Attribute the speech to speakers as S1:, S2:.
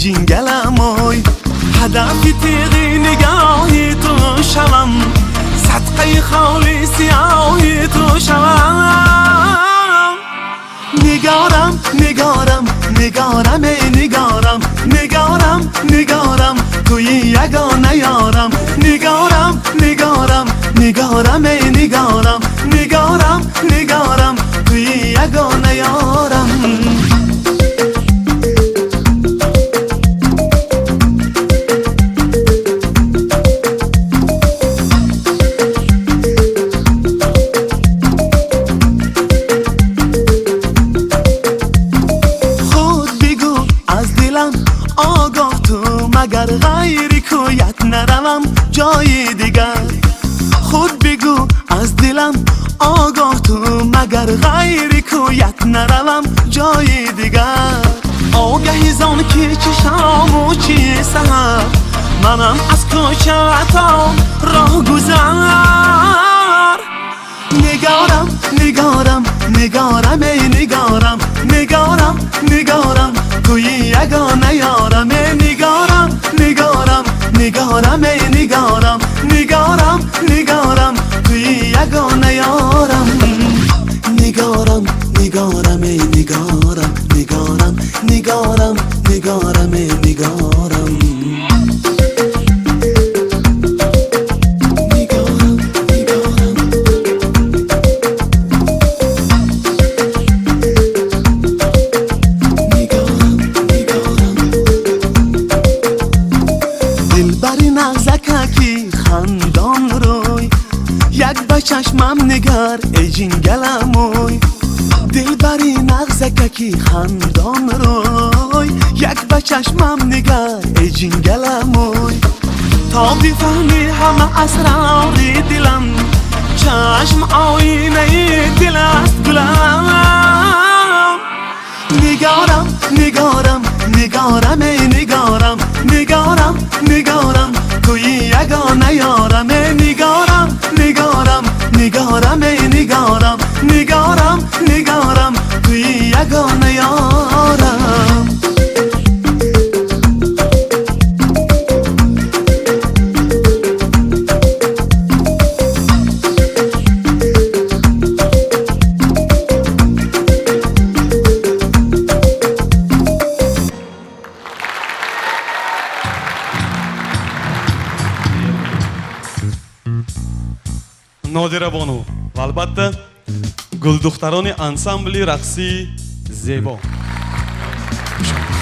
S1: جنگلموی هدف تیغی نگاهی تو شوم صدقه خالی سیاهی تو شوم نگارم نگارم نگارم نگارم نگارم نگارم توی یگانه یارم نگارم نگارم نگارم نگارم نگارم نگارم توی یگانه یارم آگاه تو مگر غیری کویت نروم جای دیگر خود بگو از دلم آگاه تو مگر غیری کویت نروم جای دیگر آگهی زان که چشام و چی سهر منم از کوچه تا راه گذر نگارم نگارم نگارم نگارم نگارم نگارم توی یگانه یارم نگارم نگارم نگارم نگارم نگارم نگارم توی یگانه یارم نگارم نگارم نگارم نگارم نگارم نگارم نگارم خندونروی یک به چشمم نگر ای جنگلموی دلبری نغزککی خندونروی یک به چشمم نگر ای جنگلموی تا بفهمی همه اسرار دلم چشم آینه دل است گلم نگارم نگارم نگارم نگارم نگارم نگارم توی یگانه یارم نگارم نگارم نگارم نگارم نگارم نگارم توی یگانه یارم
S2: نادره بانو و البته گلدختران انسامبلی رقصی زیبا